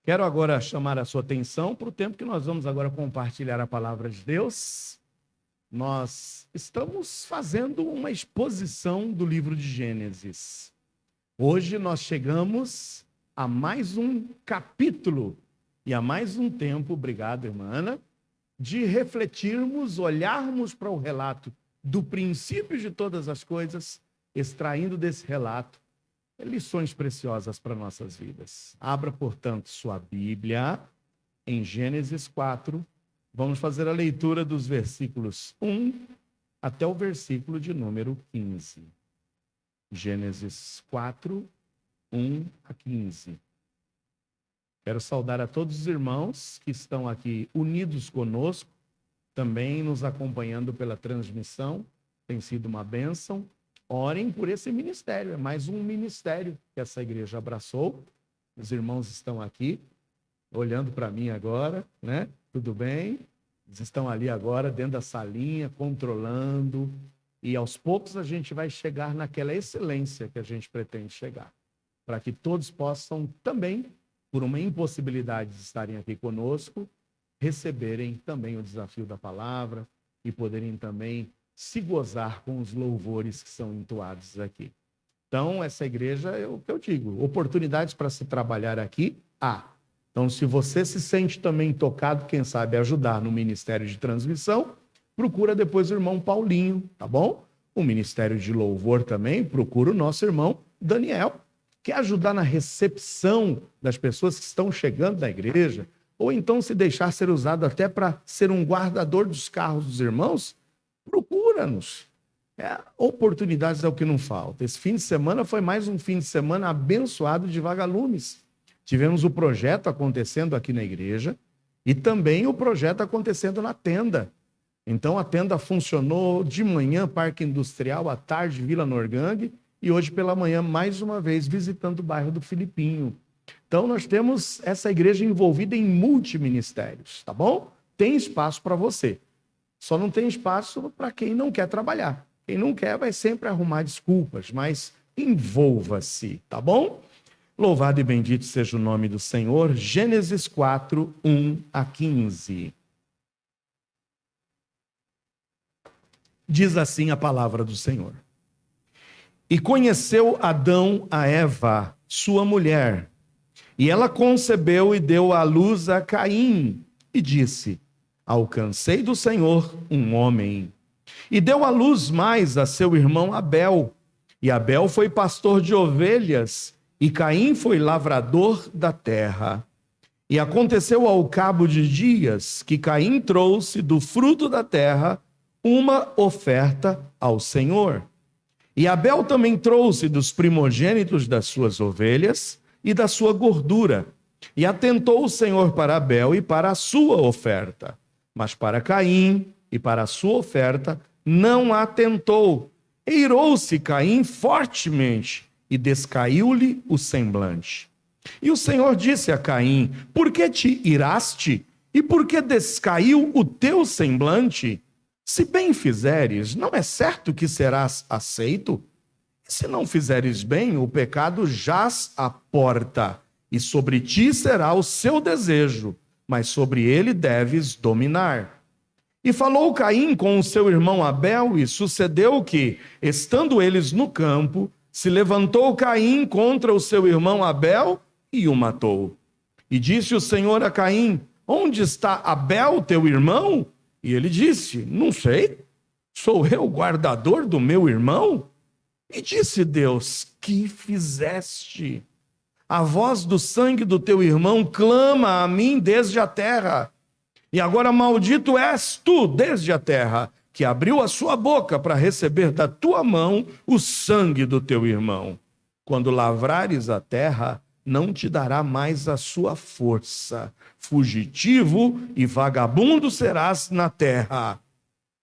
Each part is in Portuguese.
Quero agora chamar a sua atenção para o tempo que nós vamos agora compartilhar a palavra de Deus. Nós estamos fazendo uma exposição do livro de Gênesis. Hoje nós chegamos a mais um capítulo e a mais um tempo, obrigado, irmã Ana, de refletirmos, olharmos para o relato do princípio de todas as coisas, extraindo desse relato lições preciosas para nossas vidas. Abra, portanto, sua Bíblia em Gênesis 4. Vamos fazer a leitura dos versículos 1 até o versículo de número 15. Gênesis 4, 1 a 15. Quero saudar a todos os irmãos que estão aqui unidos conosco, também nos acompanhando pela transmissão. Tem sido uma bênção. Orem por esse ministério, é mais um ministério que essa igreja abraçou. Os irmãos estão aqui, olhando para mim agora, né? Tudo bem? Eles estão ali agora, dentro da salinha, controlando. E aos poucos a gente vai chegar naquela excelência que a gente pretende chegar. Para que todos possam também, por uma impossibilidade de estarem aqui conosco, receberem também o desafio da palavra e poderem também se gozar com os louvores que são entoados aqui. Então, essa igreja, é o que eu digo, oportunidades para se trabalhar aqui, há. Então, se você se sente também tocado, quem sabe ajudar no Ministério de Transmissão, procura depois o irmão Paulinho, tá bom? O Ministério de Louvor também, procura o nosso irmão Daniel, que quer ajudar na recepção das pessoas que estão chegando na igreja, ou então se deixar ser usado até para ser um guardador dos carros dos irmãos, procura-nos. Oportunidades é o que não falta. Esse fim de semana foi mais um fim de semana abençoado de vagalumes. Tivemos o projeto acontecendo aqui na igreja e também o projeto acontecendo na tenda. Então a tenda funcionou de manhã, Parque Industrial, à tarde, Vila Norgang, e hoje pela manhã, mais uma vez, visitando o bairro do Filipinho. Então nós temos essa igreja envolvida em multiministérios, tá bom? Tem espaço para você. Só não tem espaço para quem não quer trabalhar. Quem não quer vai sempre arrumar desculpas, mas envolva-se, tá bom? Louvado e bendito seja o nome do Senhor. Gênesis 4, 1 a 15. Diz assim a palavra do Senhor. E conheceu Adão a Eva, sua mulher, e ela concebeu e deu à luz a Caim, e disse: alcancei do Senhor um homem. E deu à luz mais a seu irmão Abel. E Abel foi pastor de ovelhas, e Caim foi lavrador da terra. E aconteceu ao cabo de dias que Caim trouxe do fruto da terra uma oferta ao Senhor. E Abel também trouxe dos primogênitos das suas ovelhas e da sua gordura. E atentou o Senhor para Abel e para a sua oferta. Mas para Caim e para a sua oferta não atentou. Eirou-se Caim fortemente e descaiu-lhe o semblante. E o Senhor disse a Caim: por que te iraste? E por que descaiu o teu semblante? Se bem fizeres, não é certo que serás aceito? E se não fizeres bem, o pecado jaz à porta, e sobre ti será o seu desejo, mas sobre ele deves dominar. E falou Caim com o seu irmão Abel, e sucedeu que, estando eles no campo, se levantou Caim contra o seu irmão Abel e o matou. E disse o Senhor a Caim: onde está Abel, teu irmão? E ele disse: não sei, sou eu o guardador do meu irmão? E disse Deus: que fizeste? A voz do sangue do teu irmão clama a mim desde a terra. E agora maldito és tu desde a terra, que abriu a sua boca para receber da tua mão o sangue do teu irmão. Quando lavrares a terra, não te dará mais a sua força. Fugitivo e vagabundo serás na terra.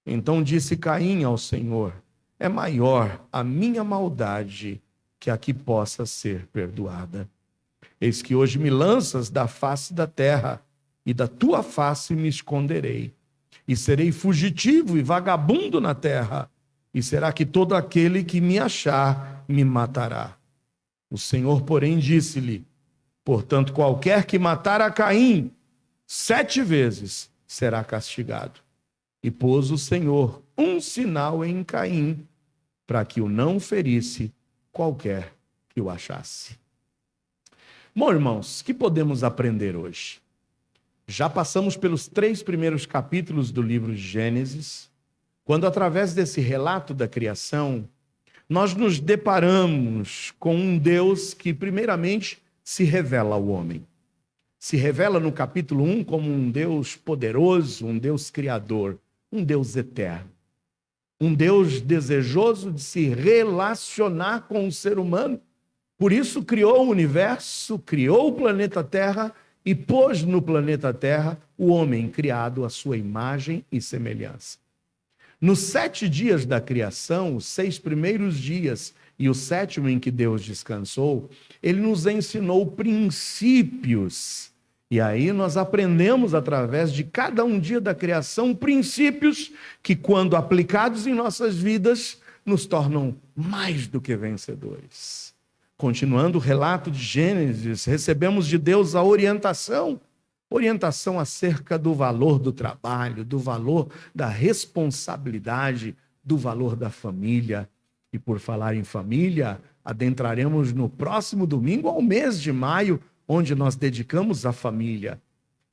Então disse Caim ao Senhor: é maior a minha maldade que a que possa ser perdoada. Eis que hoje me lanças da face da terra, e da tua face me esconderei. E serei fugitivo e vagabundo na terra, e será que todo aquele que me achar me matará. O Senhor, porém, disse-lhe: Portanto, qualquer que matar a Caim 7 vezes será castigado. E pôs o Senhor um sinal em Caim, para que o não ferisse qualquer que o achasse. Bom, irmãos, o que podemos aprender hoje? Já passamos pelos 3 primeiros capítulos do livro de Gênesis, quando, através desse relato da criação, nós nos deparamos com um Deus que, primeiramente, se revela ao homem. Se revela no capítulo 1 como um Deus poderoso, um Deus criador, um Deus eterno. Um Deus desejoso de se relacionar com o ser humano. Por isso criou o universo, criou o planeta Terra e pôs no planeta Terra o homem criado à sua imagem e semelhança. Nos 7 dias da criação, os 6 primeiros dias e o 7º em que Deus descansou, ele nos ensinou princípios. E aí nós aprendemos, através de cada um dia da criação, princípios que, quando aplicados em nossas vidas, nos tornam mais do que vencedores. Continuando o relato de Gênesis, recebemos de Deus a orientação acerca do valor do trabalho, do valor da responsabilidade, do valor da família. E por falar em família, adentraremos no próximo domingo ao mês de maio, onde nós dedicamos à família.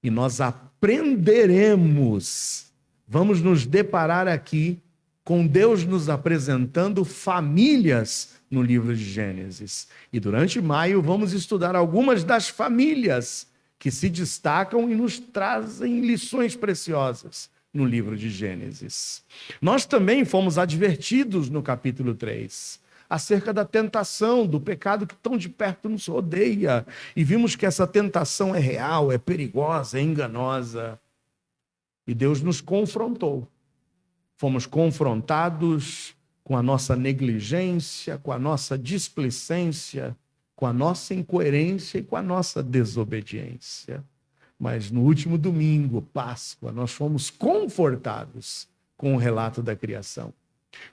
E nós aprenderemos, vamos nos deparar aqui com Deus nos apresentando famílias no livro de Gênesis. E durante maio vamos estudar algumas das famílias que se destacam e nos trazem lições preciosas no livro de Gênesis. Nós também fomos advertidos no capítulo 3 acerca da tentação, do pecado que tão de perto nos rodeia. E vimos que essa tentação é real, é perigosa, é enganosa. E Deus nos confrontou. Fomos confrontados com a nossa negligência, com a nossa displicência, com a nossa incoerência e com a nossa desobediência. Mas no último domingo, Páscoa, nós fomos confortados com o relato da criação.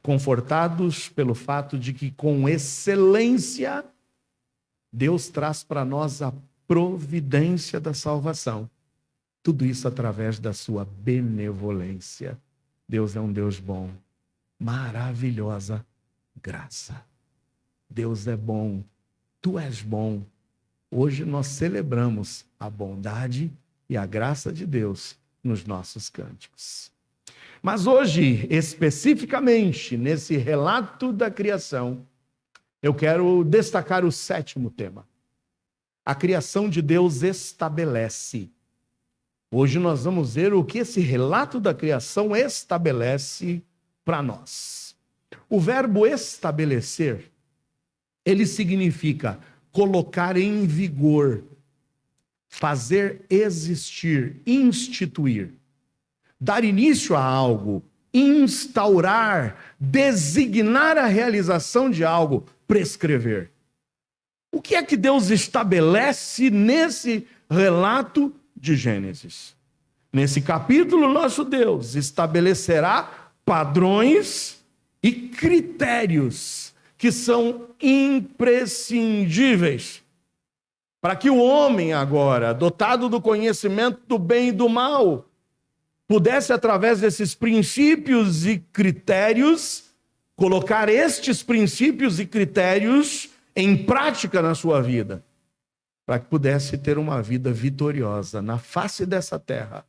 Confortados pelo fato de que, com excelência, Deus traz para nós a providência da salvação. Tudo isso através da sua benevolência. Deus é um Deus bom. Maravilhosa graça. Deus é bom. Tu és bom. Hoje nós celebramos a bondade e a graça de Deus nos nossos cânticos. Mas hoje, especificamente, nesse relato da criação, eu quero destacar o 7º tema. A criação de Deus estabelece. Hoje nós vamos ver o que esse relato da criação estabelece para nós. O verbo estabelecer, ele significa colocar em vigor, fazer existir, instituir, dar início a algo, instaurar, designar a realização de algo, prescrever. O que é que Deus estabelece nesse relato de Gênesis? Nesse capítulo, nosso Deus estabelecerá padrões e critérios que são imprescindíveis para que o homem agora, dotado do conhecimento do bem e do mal, pudesse, através desses princípios e critérios, colocar estes princípios e critérios em prática na sua vida, para que pudesse ter uma vida vitoriosa na face dessa terra,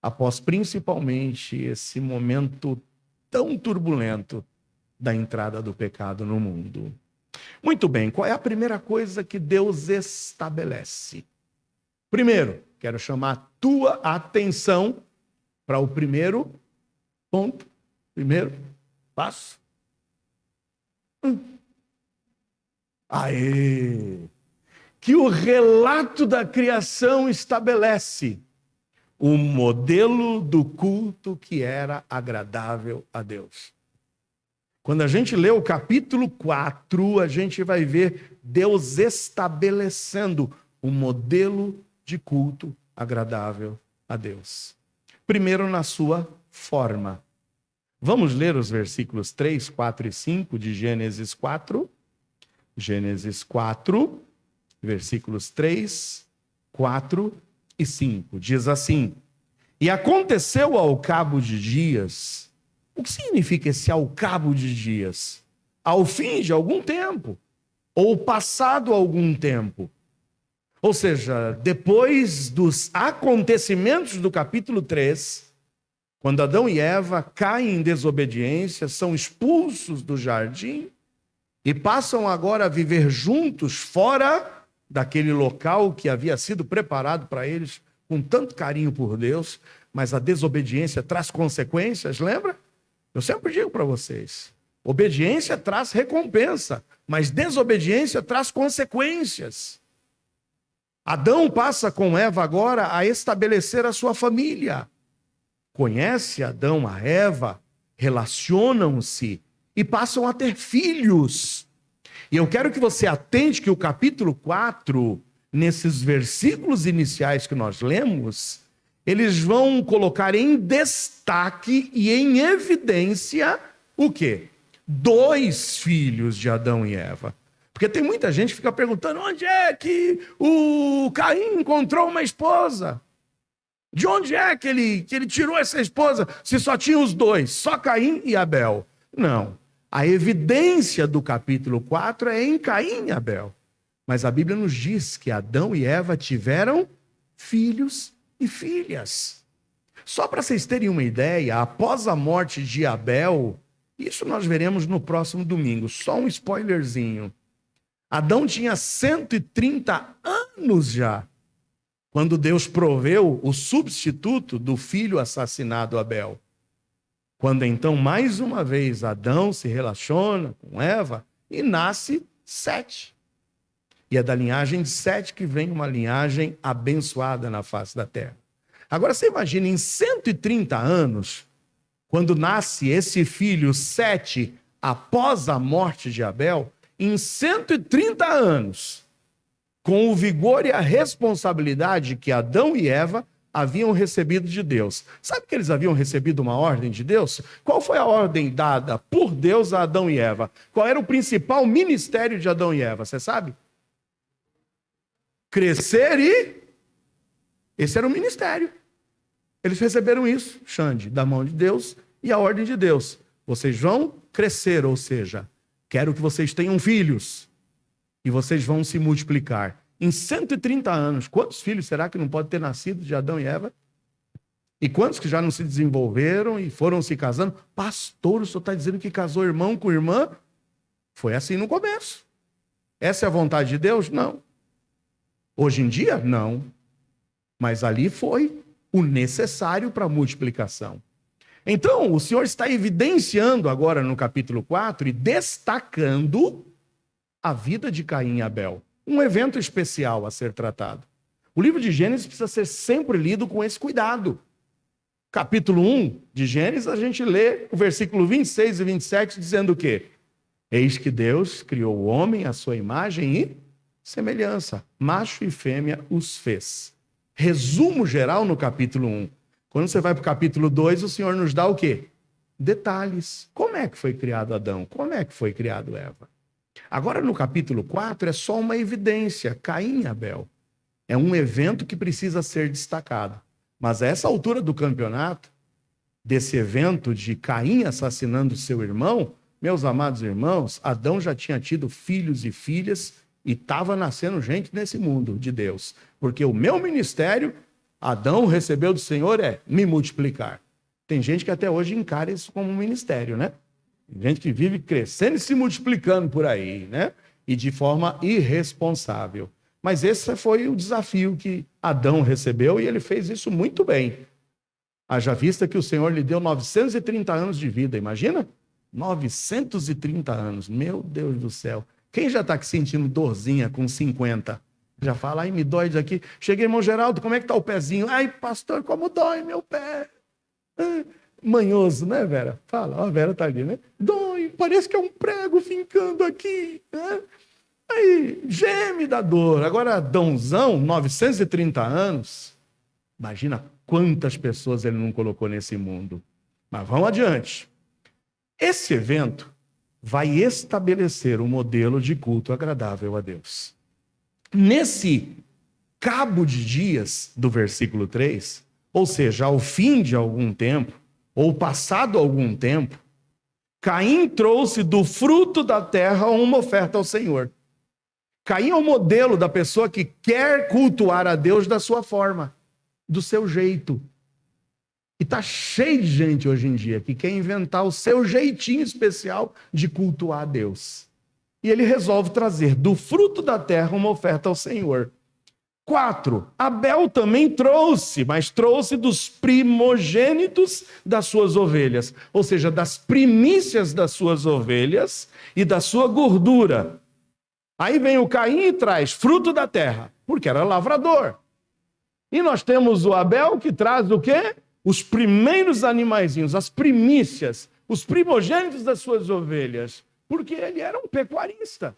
após principalmente esse momento tão turbulento da entrada do pecado no mundo. Muito bem, qual é a primeira coisa que Deus estabelece? Primeiro, quero chamar a tua atenção para o primeiro ponto, primeiro passo. Que o relato da criação estabelece o modelo do culto que era agradável a Deus. Quando a gente lê o capítulo 4, a gente vai ver Deus estabelecendo um modelo de culto agradável a Deus. Primeiro, na sua forma. Vamos ler os versículos 3, 4 e 5 de Gênesis 4. Gênesis 4, versículos 3, 4 e 5. Diz assim: e aconteceu ao cabo de dias. O que significa esse ao cabo de dias? Ao fim de algum tempo, ou passado algum tempo. Ou seja, depois dos acontecimentos do capítulo 3, quando Adão e Eva caem em desobediência, são expulsos do jardim e passam agora a viver juntos fora daquele local que havia sido preparado para eles com tanto carinho por Deus, mas a desobediência traz consequências, lembra? Eu sempre digo para vocês, obediência traz recompensa, mas desobediência traz consequências. Adão passa com Eva agora a estabelecer a sua família. Conhece Adão a Eva, relacionam-se e passam a ter filhos. E eu quero que você atente que o capítulo 4, nesses versículos iniciais que nós lemos, eles vão colocar em destaque e em evidência o quê? 2 filhos de Adão e Eva. Porque tem muita gente que fica perguntando onde é que o Caim encontrou uma esposa? De onde é que ele tirou essa esposa se só tinha os 2, só Caim e Abel? Não. A evidência do capítulo 4 é em Caim e Abel. Mas a Bíblia nos diz que Adão e Eva tiveram filhos e filhas. Só para vocês terem uma ideia, após a morte de Abel, isso nós veremos no próximo domingo, só um spoilerzinho. Adão tinha 130 anos já, quando Deus proveu o substituto do filho assassinado Abel. Quando então, mais uma vez, Adão se relaciona com Eva e nasce Sete. E é da linhagem de Sete que vem uma linhagem abençoada na face da terra. Agora você imagina, em 130 anos, quando nasce esse filho Sete, após a morte de Abel, em 130 anos, com o vigor e a responsabilidade que Adão e Eva haviam recebido de Deus. Sabe que eles haviam recebido uma ordem de Deus? Qual foi a ordem dada por Deus a Adão e Eva? Qual era o principal ministério de Adão e Eva? Você sabe? Crescer e... Esse era o ministério. Eles receberam isso, Xande, da mão de Deus e a ordem de Deus. Vocês vão crescer, ou seja, quero que vocês tenham filhos e vocês vão se multiplicar. Em 130 anos, quantos filhos será que não pode ter nascido de Adão e Eva? E quantos que já não se desenvolveram e foram se casando? Pastor, o senhor está dizendo que casou irmão com irmã? Foi assim no começo. Essa é a vontade de Deus? Não. Hoje em dia? Não. Mas ali foi o necessário para a multiplicação. Então, o Senhor está evidenciando agora no capítulo 4 e destacando a vida de Caim e Abel. Um evento especial a ser tratado. O livro de Gênesis precisa ser sempre lido com esse cuidado. Capítulo 1 de Gênesis, a gente lê o versículo 26 e 27 dizendo o quê? Eis que Deus criou o homem à sua imagem e semelhança. Macho e fêmea os fez. Resumo geral no capítulo 1. Quando você vai para o capítulo 2, o Senhor nos dá o quê? Detalhes. Como é que foi criado Adão? Como é que foi criado Eva? Agora, no capítulo 4, é só uma evidência, Caim e Abel. É um evento que precisa ser destacado. Mas a essa altura do campeonato, desse evento de Caim assassinando seu irmão, meus amados irmãos, Adão já tinha tido filhos e filhas e estava nascendo gente nesse mundo de Deus. Porque o meu ministério, Adão recebeu do Senhor, é me multiplicar. Tem gente que até hoje encara isso como um ministério, né? Tem gente que vive crescendo e se multiplicando por aí, né? E de forma irresponsável. Mas esse foi o desafio que Adão recebeu e ele fez isso muito bem. Haja vista que o Senhor lhe deu 930 anos de vida, imagina? 930 anos, meu Deus do céu. Quem já está aqui sentindo dorzinha com 50? Já fala, ai, me dói isso aqui. Cheguei, irmão Geraldo, como é que está o pezinho? Ai, pastor, como dói meu pé. Manhoso, né, Vera? Fala, ó, a Vera tá ali, né? Dói, parece que é um prego fincando aqui, né? Aí, geme da dor. Agora, Adãozão, 930 anos, imagina quantas pessoas ele não colocou nesse mundo. Mas vamos adiante. Esse evento vai estabelecer um modelo de culto agradável a Deus. Nesse cabo de dias do versículo 3, ou seja, ao fim de algum tempo, ou passado algum tempo, Caim trouxe do fruto da terra uma oferta ao Senhor. Caim é o modelo da pessoa que quer cultuar a Deus da sua forma, do seu jeito. E está cheio de gente hoje em dia que quer inventar o seu jeitinho especial de cultuar a Deus. E ele resolve trazer do fruto da terra uma oferta ao Senhor. 4. Abel também trouxe, mas trouxe dos primogênitos das suas ovelhas, ou seja, das primícias das suas ovelhas e da sua gordura. Aí vem o Caim e traz fruto da terra, porque era lavrador. E nós temos o Abel que traz o quê? Os primeiros animaizinhos, as primícias, os primogênitos das suas ovelhas, porque ele era um pecuarista.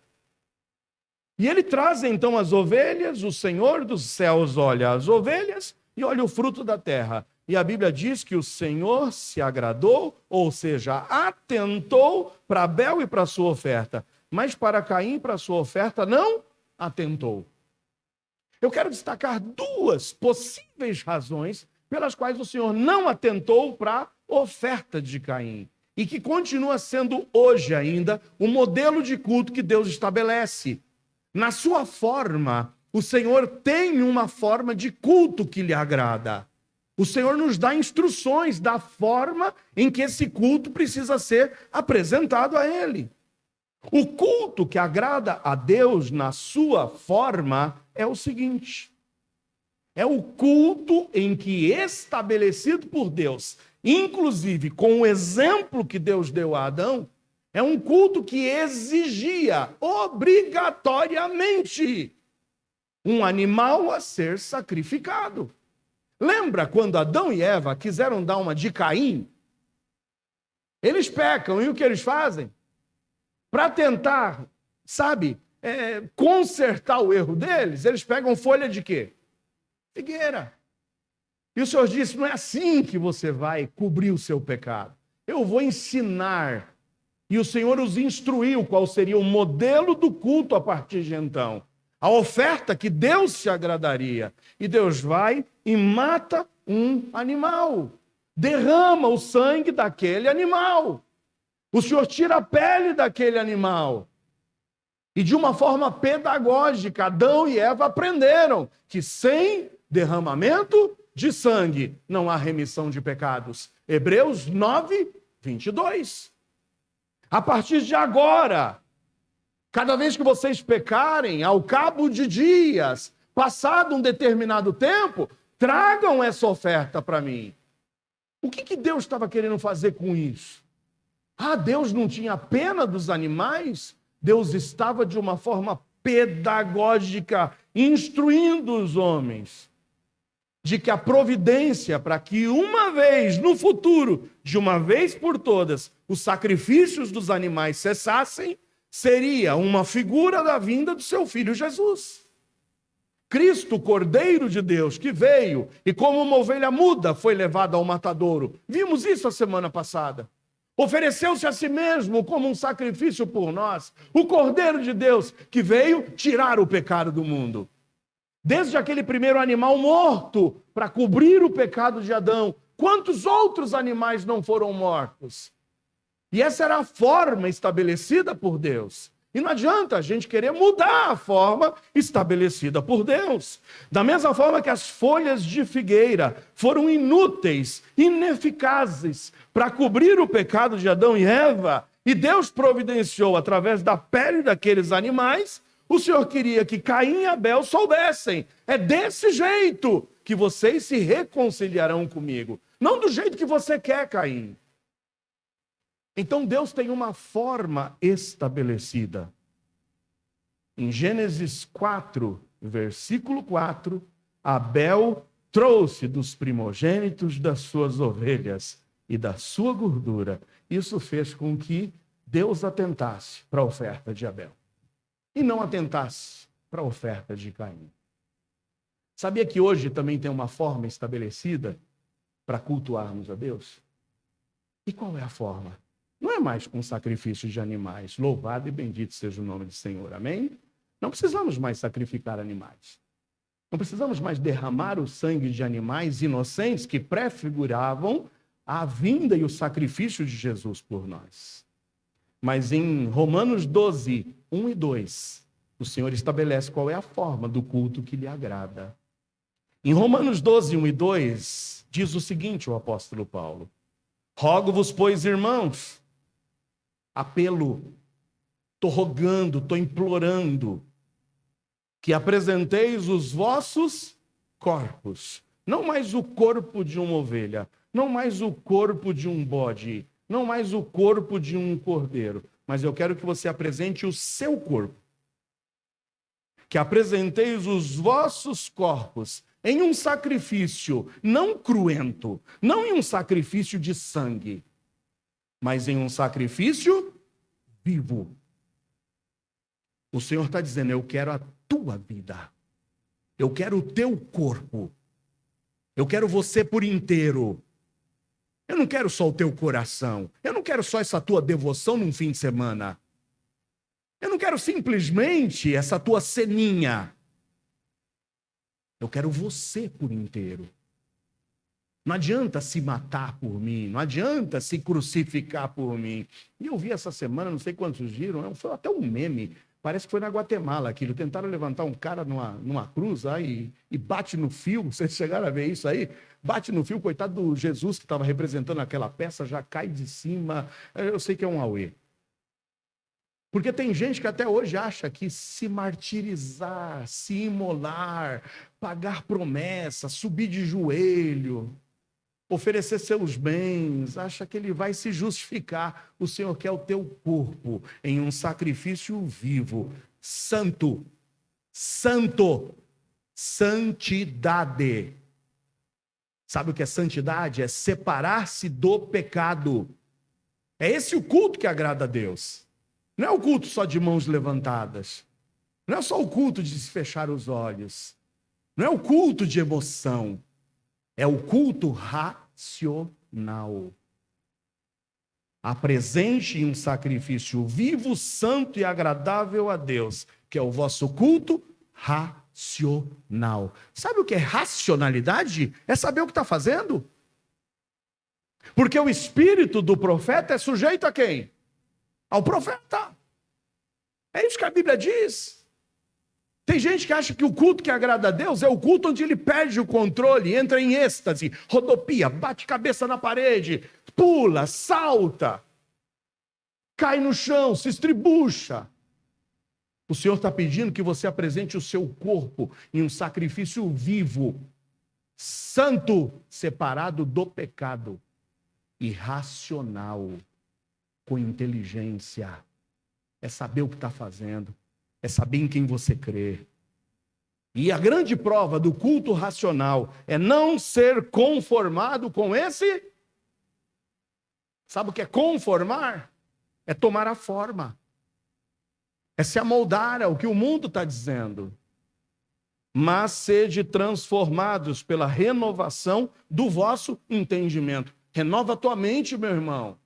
E ele traz então as ovelhas, o Senhor dos céus olha as ovelhas e olha o fruto da terra. E a Bíblia diz que o Senhor se agradou, ou seja, atentou para Abel e para a sua oferta. Mas para Caim, para a sua oferta, não atentou. Eu quero destacar duas possíveis razões pelas quais o Senhor não atentou para a oferta de Caim. E que continua sendo hoje ainda o modelo de culto que Deus estabelece. Na sua forma, o Senhor tem uma forma de culto que lhe agrada. O Senhor nos dá instruções da forma em que esse culto precisa ser apresentado a Ele. O culto que agrada a Deus na sua forma é o seguinte: é o culto em que, estabelecido por Deus, inclusive com o exemplo que Deus deu a Adão, é um culto que exigia obrigatoriamente um animal a ser sacrificado. Lembra quando Adão e Eva quiseram dar uma de Caim? Eles pecam e o que eles fazem? Para tentar, consertar o erro deles, eles pegam folha de quê? Figueira. E o Senhor disse, não é assim que você vai cobrir o seu pecado. Eu vou ensinar. E o Senhor os instruiu qual seria o modelo do culto a partir de então. A oferta que Deus se agradaria. E Deus vai e mata um animal. Derrama o sangue daquele animal. O Senhor tira a pele daquele animal. E de uma forma pedagógica, Adão e Eva aprenderam que sem derramamento de sangue não há remissão de pecados. Hebreus 9, 22. A partir de agora, cada vez que vocês pecarem, ao cabo de dias, passado um determinado tempo, tragam essa oferta para mim. O que Deus estava querendo fazer com isso? Deus não tinha pena dos animais? Deus estava de uma forma pedagógica instruindo os homens de que a providência para que uma vez no futuro, de uma vez por todas, os sacrifícios dos animais cessassem, seria uma figura da vinda do seu filho Jesus. Cristo, o Cordeiro de Deus, que veio e como uma ovelha muda foi levado ao matadouro. Vimos isso a semana passada. Ofereceu-se a si mesmo como um sacrifício por nós. O Cordeiro de Deus que veio tirar o pecado do mundo. Desde aquele primeiro animal morto para cobrir o pecado de Adão, quantos outros animais não foram mortos? E essa era a forma estabelecida por Deus. E não adianta a gente querer mudar a forma estabelecida por Deus. Da mesma forma que as folhas de figueira foram inúteis, ineficazes para cobrir o pecado de Adão e Eva, e Deus providenciou através da pele daqueles animais, o Senhor queria que Caim e Abel soubessem. É desse jeito que vocês se reconciliarão comigo. Não do jeito que você quer, Caim. Então Deus tem uma forma estabelecida. Em Gênesis 4, versículo 4, Abel trouxe dos primogênitos das suas ovelhas e da sua gordura. Isso fez com que Deus atentasse para a oferta de Abel e não atentasse para a oferta de Caim. Sabia que hoje também tem uma forma estabelecida para cultuarmos a Deus? E qual é a forma? Não é mais com sacrifício de animais. Louvado e bendito seja o nome do Senhor. Amém? Não precisamos mais sacrificar animais. Não precisamos mais derramar o sangue de animais inocentes que prefiguravam a vinda e o sacrifício de Jesus por nós. Mas em Romanos 12, 1 e 2, o Senhor estabelece qual é a forma do culto que lhe agrada. Em Romanos 12, 1 e 2, diz o seguinte, o apóstolo Paulo: rogo-vos, pois, irmãos, apelo, estou rogando, estou implorando, que apresenteis os vossos corpos, não mais o corpo de uma ovelha, não mais o corpo de um bode, não mais o corpo de um cordeiro, mas eu quero que você apresente o seu corpo. Que apresenteis os vossos corpos em um sacrifício não cruento, não em um sacrifício de sangue, mas em um sacrifício vivo. O Senhor está dizendo, eu quero a tua vida. Eu quero o teu corpo. Eu quero você por inteiro. Eu não quero só o teu coração. Eu não quero só essa tua devoção num fim de semana. Eu não quero simplesmente essa tua ceninha. Eu quero você por inteiro. Não adianta se matar por mim, não adianta se crucificar por mim. E eu vi essa semana, não sei quantos viram, foi até um meme. Parece que foi na Guatemala aquilo. Tentaram levantar um cara numa cruz aí e bate no fio. Vocês chegaram a ver isso aí? Bate no fio, coitado do Jesus que estava representando aquela peça, já cai de cima. Eu sei que é um auê. Porque tem gente que até hoje acha que se martirizar, se imolar, pagar promessa, subir de joelho, oferecer seus bens, acha que ele vai se justificar. O Senhor quer o teu corpo em um sacrifício vivo, santo, santo, santidade. Sabe o que é santidade? É separar-se do pecado. É esse o culto que agrada a Deus. Não é o culto só de mãos levantadas. Não é só o culto de se fechar os olhos. Não é o culto de emoção. É o culto racional. Apresente um sacrifício vivo, santo e agradável a Deus, que é o vosso culto racional. Sabe o que é racionalidade? É saber o que está fazendo. Porque o espírito do profeta é sujeito a quem? Ao profeta. É isso que a Bíblia diz. Tem gente que acha que o culto que agrada a Deus é o culto onde ele perde o controle, entra em êxtase, rodopia, bate cabeça na parede, pula, salta, cai no chão, se estribucha. O Senhor está pedindo que você apresente o seu corpo em um sacrifício vivo, santo, separado do pecado, e racional, com inteligência. É saber o que está fazendo. É saber em quem você crê. E a grande prova do culto racional é não ser conformado com esse. Sabe o que é conformar? É tomar a forma. É se amoldar ao que o mundo está dizendo. Mas sede transformados pela renovação do vosso entendimento. Renova a tua mente, meu irmão.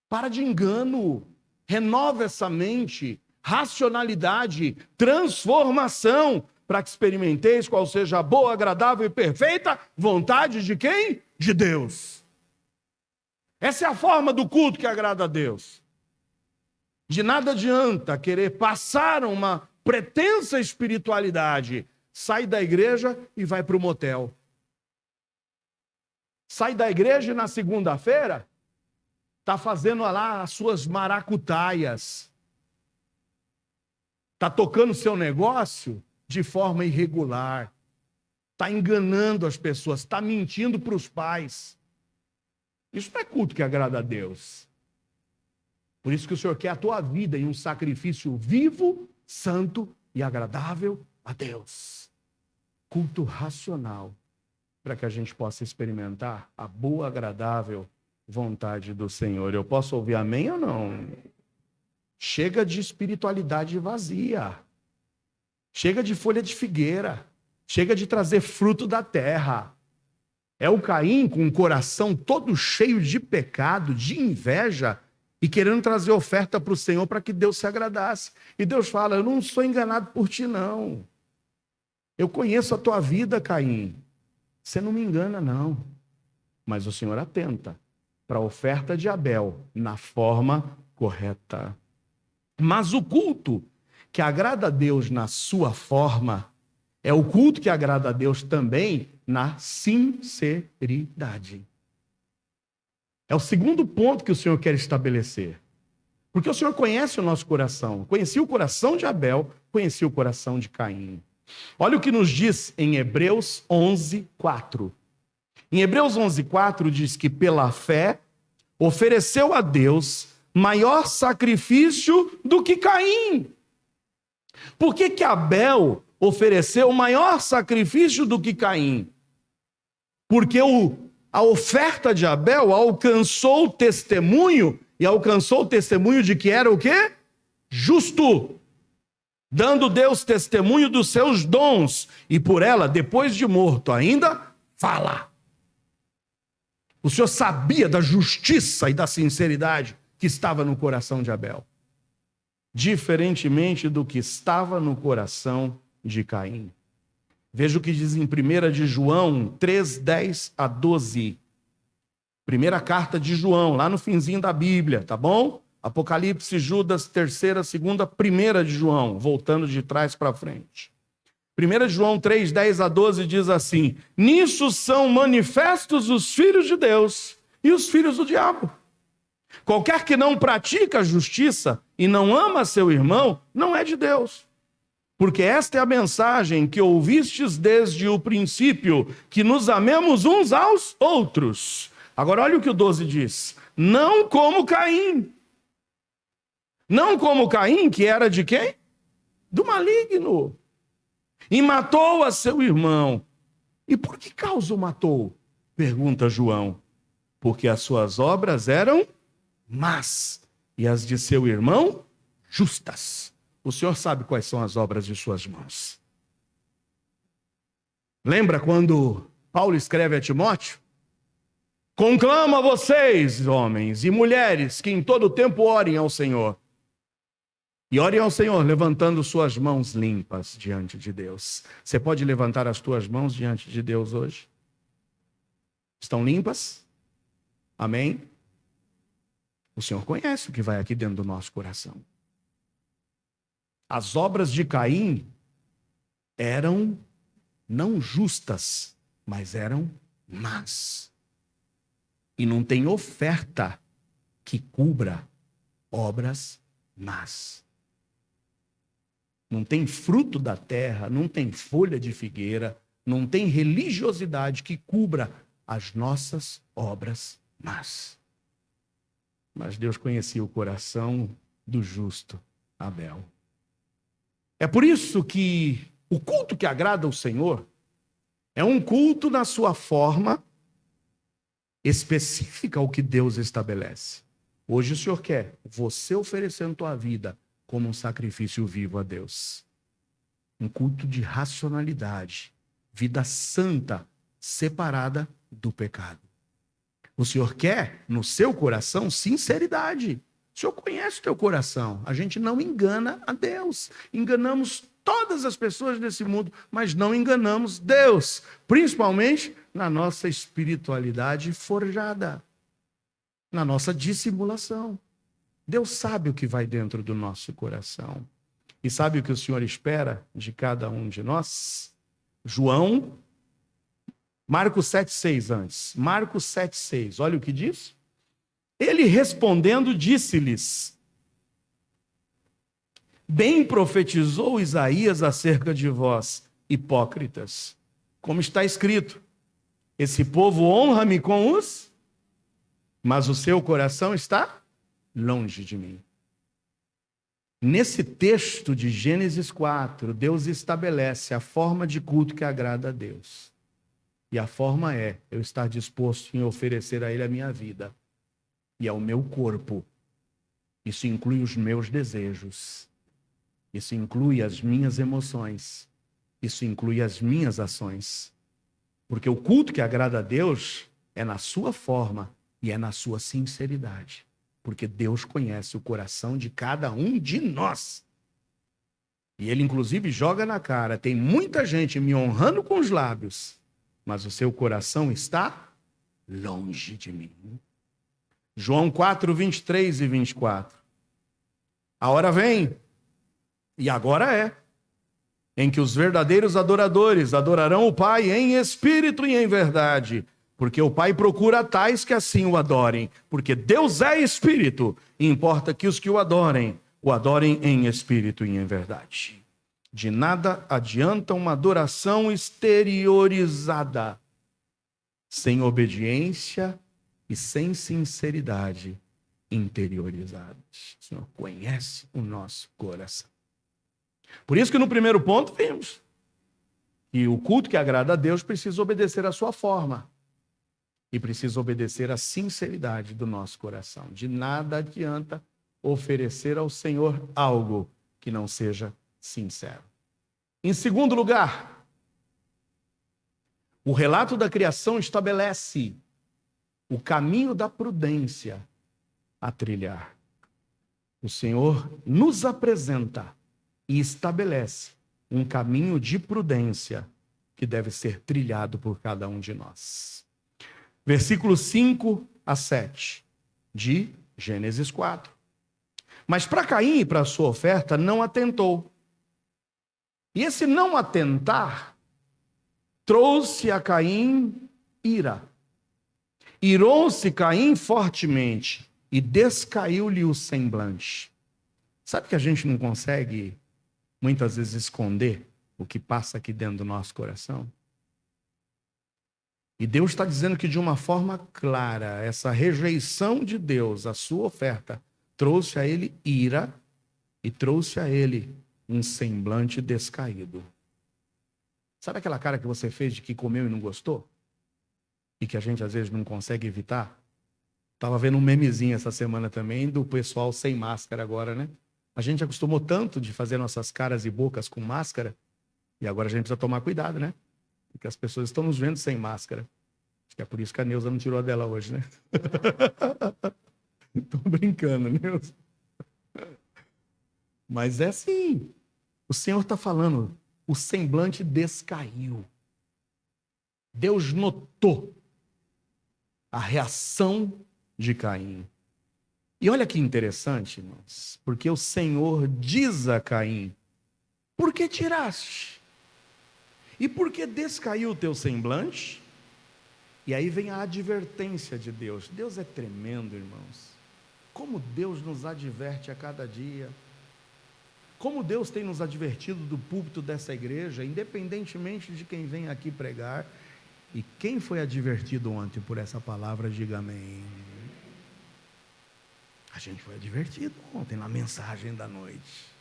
Para de engano. Renova essa mente. Racionalidade, transformação, para que experimenteis qual seja a boa, agradável e perfeita vontade de quem? De Deus. Essa é a forma do culto que agrada a Deus. De nada adianta querer passar uma pretensa espiritualidade. Sai da igreja e vai para o motel. Sai da igreja e na segunda-feira está fazendo lá as suas maracutaias. Está tocando seu negócio de forma irregular. Está enganando as pessoas. Está mentindo para os pais. Isso não é culto que agrada a Deus. Por isso que o Senhor quer a tua vida em um sacrifício vivo, santo e agradável a Deus. Culto racional. Para que a gente possa experimentar a boa, agradável vontade do Senhor. Eu posso ouvir amém ou não? Chega de espiritualidade vazia. Chega de folha de figueira. Chega de trazer fruto da terra. É o Caim com o coração todo cheio de pecado, de inveja, e querendo trazer oferta para o Senhor para que Deus se agradasse. E Deus fala: eu não sou enganado por ti, não. Eu conheço a tua vida, Caim. Você não me engana, não. Mas o Senhor atenta para a oferta de Abel na forma correta. Mas o culto que agrada a Deus na sua forma é o culto que agrada a Deus também na sinceridade. É o segundo ponto que o Senhor quer estabelecer. Porque o Senhor conhece o nosso coração. Conhecia o coração de Abel, conhecia o coração de Caim. Olha o que nos diz em Hebreus 11:4. Em Hebreus 11:4 diz que pela fé ofereceu a Deus maior sacrifício do que Caim. Por que que Abel ofereceu maior sacrifício do que Caim? Porque a oferta de Abel alcançou o testemunho, e alcançou o testemunho de que era o quê? Justo. Dando Deus testemunho dos seus dons, e por ela, depois de morto ainda, fala. O Senhor sabia da justiça e da sinceridade que estava no coração de Abel, diferentemente do que estava no coração de Caim. Veja o que diz em 1 de João 3:10-12. Primeira carta de João, lá no finzinho da Bíblia, tá bom? Apocalipse, Judas, 3ª, 2ª, 1 de João, voltando de trás para frente. 1 de João 3:10-12 diz assim: nisso são manifestos os filhos de Deus e os filhos do diabo. Qualquer que não pratica a justiça e não ama seu irmão, não é de Deus. Porque esta é a mensagem que ouvistes desde o princípio, que nos amemos uns aos outros. Agora olha o que o 12 diz: não como Caim. Não como Caim, que era de quem? Do maligno. E matou a seu irmão. E por que causa o matou? Pergunta João. Porque as suas obras eram más, e as de seu irmão, justas. O Senhor sabe quais são as obras de suas mãos. Lembra quando Paulo escreve a Timóteo? Conclamo a vocês, homens e mulheres, que em todo tempo orem ao Senhor. E orem ao Senhor, levantando suas mãos limpas diante de Deus. Você pode levantar as tuas mãos diante de Deus hoje? Estão limpas? Amém? O Senhor conhece o que vai aqui dentro do nosso coração. As obras de Caim eram não justas, mas eram más. E não tem oferta que cubra obras más. Não tem fruto da terra, não tem folha de figueira, não tem religiosidade que cubra as nossas obras más. Mas Deus conhecia o coração do justo Abel. É por isso que o culto que agrada ao Senhor é um culto na sua forma específica ao que Deus estabelece. Hoje o Senhor quer você oferecendo tua vida como um sacrifício vivo a Deus. Um culto de racionalidade, vida santa, separada do pecado. O Senhor quer no seu coração sinceridade. O Senhor conhece o teu coração. A gente não engana a Deus. Enganamos todas as pessoas desse mundo, mas não enganamos Deus. Principalmente na nossa espiritualidade forjada. Na nossa dissimulação. Deus sabe o que vai dentro do nosso coração. E sabe o que o Senhor espera de cada um de nós? Marcos 7,6 antes. Marcos 7,6. Olha o que diz. Ele respondendo disse-lhes: bem profetizou Isaías acerca de vós, hipócritas. Como está escrito, esse povo honra-me com os, mas o seu coração está longe de mim. Nesse texto de Gênesis 4, Deus estabelece a forma de culto que agrada a Deus. E a forma é eu estar disposto em oferecer a Ele a minha vida. E ao meu corpo. Isso inclui os meus desejos. Isso inclui as minhas emoções. Isso inclui as minhas ações. Porque o culto que agrada a Deus é na sua forma e é na sua sinceridade. Porque Deus conhece o coração de cada um de nós. E ele, inclusive, joga na cara. Tem muita gente me honrando com os lábios, mas o seu coração está longe de mim. João 4, 23 e 24. A hora vem, e agora é, em que os verdadeiros adoradores adorarão o Pai em espírito e em verdade, porque o Pai procura tais que assim o adorem, porque Deus é espírito, e importa que os que o adorem em espírito e em verdade. De nada adianta uma adoração exteriorizada, sem obediência e sem sinceridade interiorizada. O Senhor conhece o nosso coração. Por isso que no primeiro ponto vimos que o culto que agrada a Deus precisa obedecer à sua forma e precisa obedecer à sinceridade do nosso coração. De nada adianta oferecer ao Senhor algo que não seja sincero. Em segundo lugar, o relato da criação estabelece o caminho da prudência a trilhar. O Senhor nos apresenta e estabelece um caminho de prudência que deve ser trilhado por cada um de nós. Versículos 5 a 7 de Gênesis 4. Mas para Caim e para a sua oferta não atentou. E esse não atentar trouxe a Caim ira. Irou-se Caim fortemente e descaiu-lhe o semblante. Sabe que a gente não consegue muitas vezes esconder o que passa aqui dentro do nosso coração? E Deus está dizendo que de uma forma clara, essa rejeição de Deus, a sua oferta, trouxe a ele ira e trouxe a ele um semblante descaído. Sabe aquela cara que você fez de que comeu e não gostou? E que a gente às vezes não consegue evitar? Estava vendo um memezinho essa semana também do pessoal sem máscara agora, né? A gente acostumou tanto de fazer nossas caras e bocas com máscara, e agora a gente precisa tomar cuidado, né? Porque as pessoas estão nos vendo sem máscara. Acho que é por isso que a Neuza não tirou a dela hoje, né? Estou brincando, Neuza. Mas é assim. O Senhor está falando, o semblante descaiu. Deus notou a reação de Caim. E olha que interessante, irmãos, porque o Senhor diz a Caim: por que tiraste? E por que descaiu o teu semblante? E aí vem a advertência de Deus. Deus é tremendo, irmãos. Como Deus nos adverte a cada dia. Como Deus tem nos advertido do púlpito dessa igreja, independentemente de quem vem aqui pregar. E quem foi advertido ontem por essa palavra, diga amém. A gente foi advertido ontem na mensagem da noite.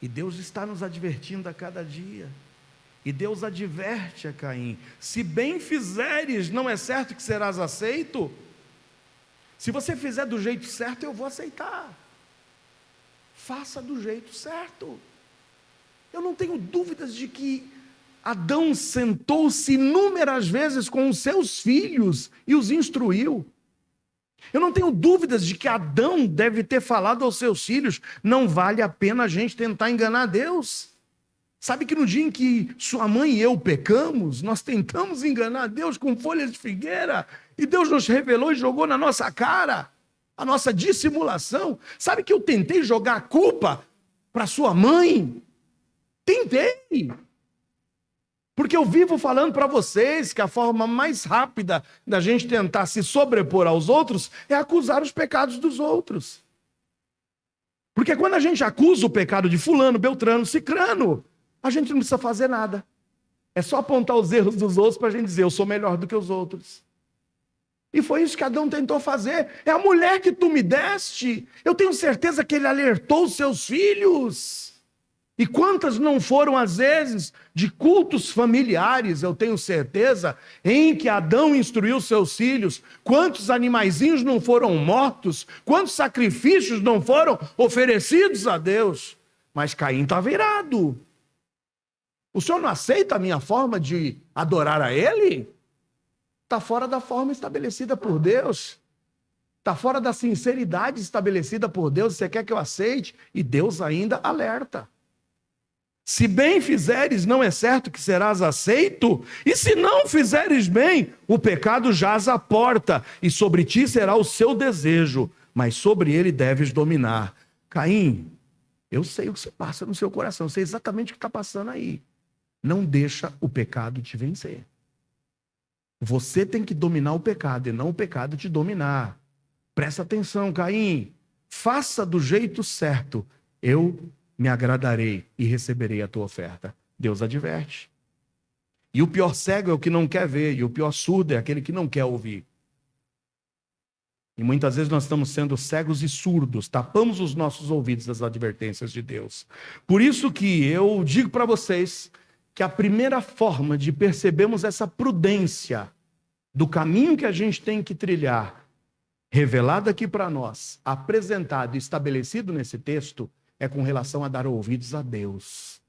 E Deus está nos advertindo a cada dia. E Deus adverte a Caim: se bem fizeres, não é certo que serás aceito? Se você fizer do jeito certo, eu vou aceitar. Faça do jeito certo. Eu não tenho dúvidas de que Adão sentou-se inúmeras vezes com os seus filhos e os instruiu. Eu não tenho dúvidas de que Adão deve ter falado aos seus filhos: não vale a pena a gente tentar enganar Deus. Sabe que no dia em que sua mãe e eu pecamos, nós tentamos enganar Deus com folhas de figueira, e Deus nos revelou e jogou na nossa cara a nossa dissimulação. Sabe que eu tentei jogar a culpa para sua mãe? Tentei. Porque eu vivo falando para vocês que a forma mais rápida da gente tentar se sobrepor aos outros é acusar os pecados dos outros. Porque quando a gente acusa o pecado de fulano, beltrano, cicrano, a gente não precisa fazer nada. É só apontar os erros dos outros para a gente dizer: eu sou melhor do que os outros. E foi isso que Adão tentou fazer. É a mulher que tu me deste. Eu tenho certeza que ele alertou os seus filhos. E quantas não foram as vezes de cultos familiares, eu tenho certeza, em que Adão instruiu seus filhos. Quantos animaizinhos não foram mortos, quantos sacrifícios não foram oferecidos a Deus. Mas Caim está virado. O senhor não aceita a minha forma de adorar a ele? Está fora da forma estabelecida por Deus. está fora da sinceridade estabelecida por Deus, você quer que eu aceite? E Deus ainda alerta. Se bem fizeres, não é certo que serás aceito? E se não fizeres bem, o pecado jaz à porta, e sobre ti será o seu desejo, mas sobre ele deves dominar. Caim, eu sei o que se passa no seu coração, eu sei exatamente o que está passando aí. Não deixa o pecado te vencer. Você tem que dominar o pecado, e não o pecado te dominar. Presta atenção, Caim. Faça do jeito certo. Eu me agradarei e receberei a tua oferta. Deus adverte. E o pior cego é o que não quer ver, e o pior surdo é aquele que não quer ouvir. E muitas vezes nós estamos sendo cegos e surdos, tapamos os nossos ouvidos das advertências de Deus. Por isso que eu digo para vocês que a primeira forma de percebermos essa prudência do caminho que a gente tem que trilhar, revelado aqui para nós, apresentado e estabelecido nesse texto, é com relação a dar ouvidos a Deus.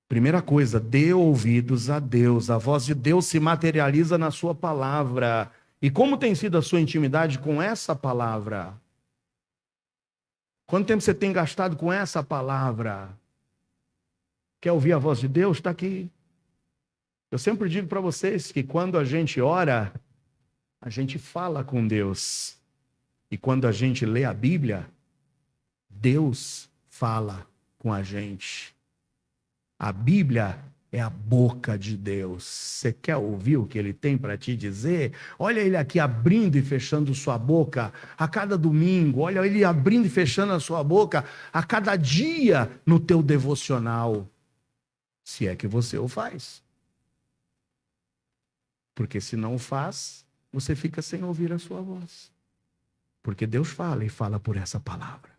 Primeira coisa, dê ouvidos a Deus. A voz de Deus se materializa na sua palavra. E como tem sido a sua intimidade com essa palavra? Quanto tempo você tem gastado com essa palavra? Quer ouvir a voz de Deus? Está aqui. Eu sempre digo para vocês que quando a gente ora, a gente fala com Deus. E quando a gente lê a Bíblia, Deus fala com a gente. A Bíblia é a boca de Deus. Você quer ouvir o que ele tem para te dizer? Olha ele aqui abrindo e fechando sua boca a cada domingo. Olha ele abrindo e fechando a sua boca a cada dia no teu devocional. Se é que você o faz. Porque se não o faz, você fica sem ouvir a sua voz. Porque Deus fala e fala por essa palavra.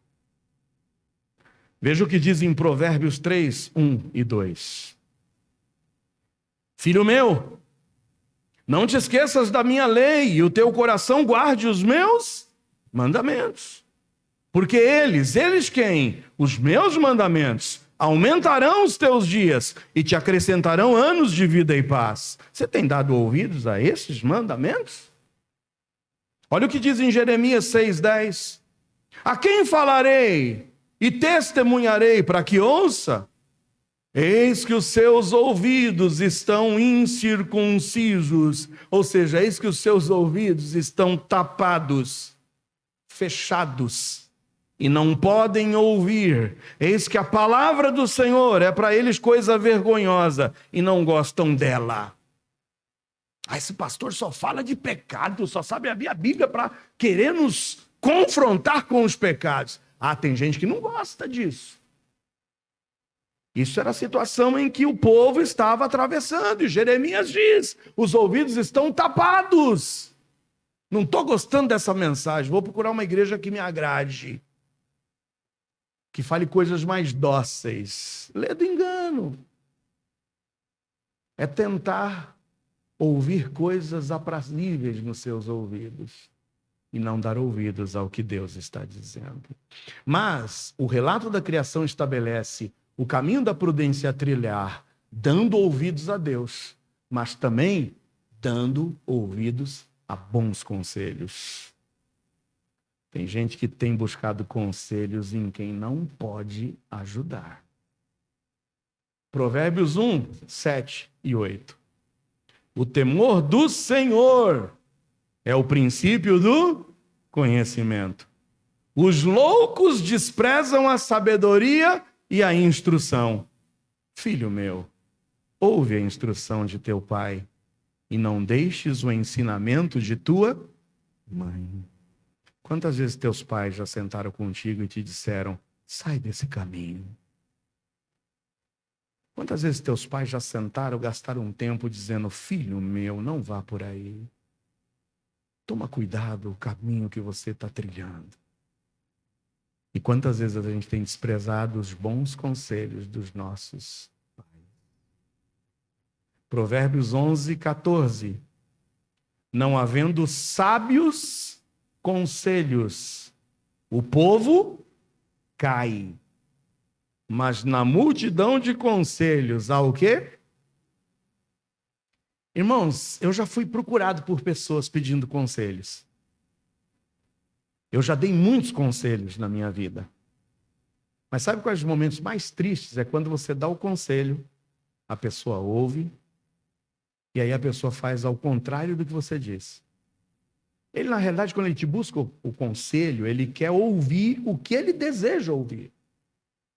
Veja o que diz em Provérbios 3, 1 e 2. Filho meu, não te esqueças da minha lei, e o teu coração guarde os meus mandamentos. Porque eles quem? Os meus mandamentos, aumentarão os teus dias e te acrescentarão anos de vida e paz. Você tem dado ouvidos a esses mandamentos? Olha o que diz em Jeremias 6,10. A quem falarei e testemunharei para que ouça? Eis que os seus ouvidos estão incircuncisos, ou seja, eis que os seus ouvidos estão tapados, fechados, e não podem ouvir. Eis que a palavra do Senhor é para eles coisa vergonhosa, e não gostam dela. Esse pastor só fala de pecado, só sabe abrir a Bíblia para querer nos confrontar com os pecados. Tem gente que não gosta disso. Isso era a situação em que o povo estava atravessando. E Jeremias diz, os ouvidos estão tapados. Não estou gostando dessa mensagem, vou procurar uma igreja que me agrade. Que fale coisas mais dóceis. Lê do engano. É tentar ouvir coisas aprazíveis nos seus ouvidos e não dar ouvidos ao que Deus está dizendo. Mas o relato da criação estabelece o caminho da prudência a trilhar, dando ouvidos a Deus, mas também dando ouvidos a bons conselhos. Tem gente que tem buscado conselhos em quem não pode ajudar. Provérbios 1, 7 e 8. O temor do Senhor é o princípio do conhecimento. Os loucos desprezam a sabedoria e a instrução. Filho meu, ouve a instrução de teu pai e não deixes o ensinamento de tua mãe. Quantas vezes teus pais já sentaram contigo e te disseram, sai desse caminho? Quantas vezes teus pais já sentaram, gastaram um tempo dizendo, filho meu, não vá por aí. Toma cuidado o caminho que você está trilhando. E quantas vezes a gente tem desprezado os bons conselhos dos nossos pais. Provérbios 11, 14. Não havendo sábios conselhos, o povo cai. Mas na multidão de conselhos, há o quê? Irmãos, eu já fui procurado por pessoas pedindo conselhos. Eu já dei muitos conselhos na minha vida. Mas sabe quais os momentos mais tristes? É quando você dá o conselho, a pessoa ouve, e aí a pessoa faz ao contrário do que você disse. Ele, na realidade, quando ele te busca o conselho, ele quer ouvir o que ele deseja ouvir.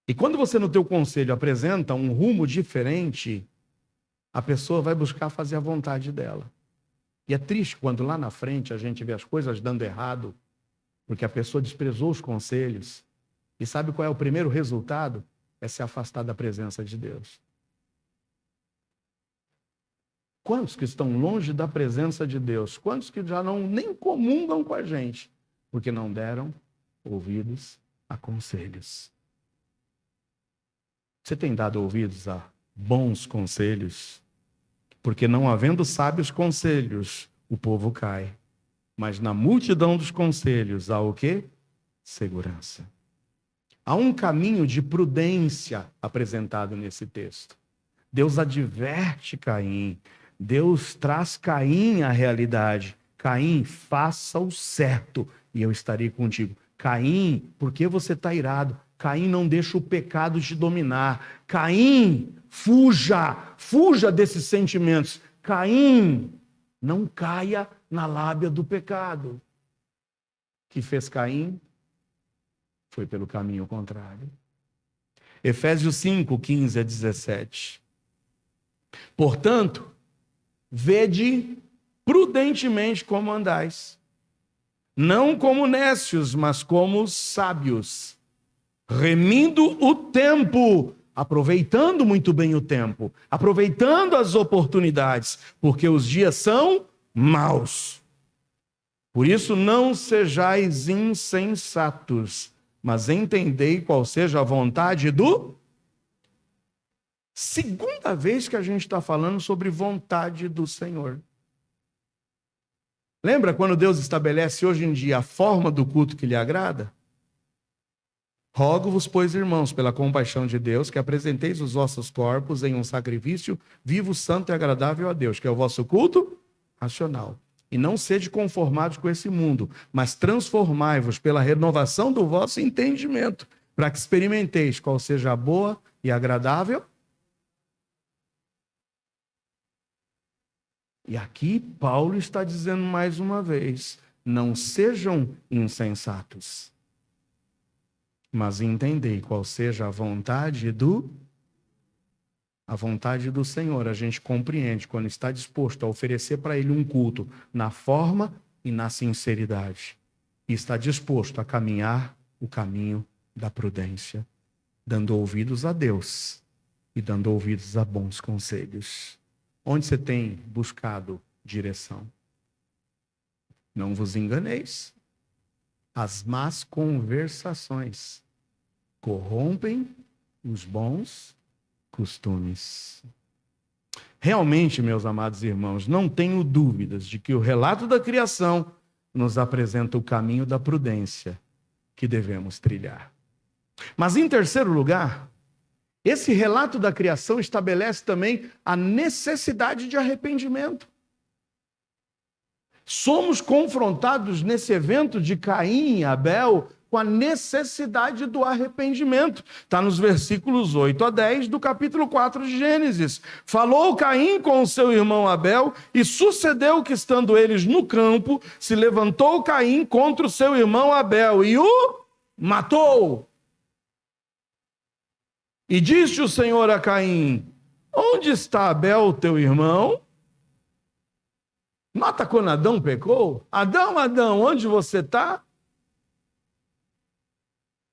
E quando você, no teu conselho, apresenta um rumo diferente, a pessoa vai buscar fazer a vontade dela. E é triste quando lá na frente a gente vê as coisas dando errado, porque a pessoa desprezou os conselhos. E sabe qual é o primeiro resultado? É se afastar da presença de Deus. Quantos que estão longe da presença de Deus? Quantos que já não nem comungam com a gente? Porque não deram ouvidos a conselhos. Você tem dado ouvidos a bons conselhos? Porque não havendo sábios conselhos, o povo cai. Mas na multidão dos conselhos há o quê? Segurança. Há um caminho de prudência apresentado nesse texto. Deus adverte Caim. Deus traz Caim à realidade. Caim, faça o certo e eu estarei contigo. Caim, por que você está irado? Caim, não deixa o pecado te dominar. Caim, fuja desses sentimentos. Caim, não caia na lábia do pecado. O que fez Caim? Foi pelo caminho contrário. Efésios 5, 15 a 17. Portanto, vede prudentemente como andais, não como nécios, mas como sábios, remindo o tempo, aproveitando muito bem o tempo, aproveitando as oportunidades, porque os dias são maus. Por isso não sejais insensatos, mas entendei qual seja a vontade do... Segunda vez que a gente está falando sobre vontade do Senhor. Lembra quando Deus estabelece hoje em dia a forma do culto que lhe agrada? Rogo-vos, pois, irmãos, pela compaixão de Deus, que apresenteis os vossos corpos em um sacrifício vivo, santo e agradável a Deus, que é o vosso culto racional. E não sede conformados com esse mundo, mas transformai-vos pela renovação do vosso entendimento, para que experimenteis qual seja a boa e agradável. E aqui Paulo está dizendo mais uma vez, não sejam insensatos, mas entendei qual seja a vontade do Senhor. A gente compreende quando está disposto a oferecer para Ele um culto na forma e na sinceridade. E está disposto a caminhar o caminho da prudência, dando ouvidos a Deus e dando ouvidos a bons conselhos. Onde você tem buscado direção? Não vos enganeis. As más conversações corrompem os bons costumes. Realmente, meus amados irmãos, não tenho dúvidas de que o relato da criação nos apresenta o caminho da prudência que devemos trilhar. Mas, em terceiro lugar, esse relato da criação estabelece também a necessidade de arrependimento. Somos confrontados nesse evento de Caim e Abel com a necessidade do arrependimento. Está nos versículos 8 a 10 do capítulo 4 de Gênesis. Falou Caim com o seu irmão Abel, e sucedeu que, estando eles no campo, se levantou Caim contra o seu irmão Abel e o matou. E disse o Senhor a Caim: onde está Abel, teu irmão? Nota quando Adão pecou. Adão, Adão, onde você está?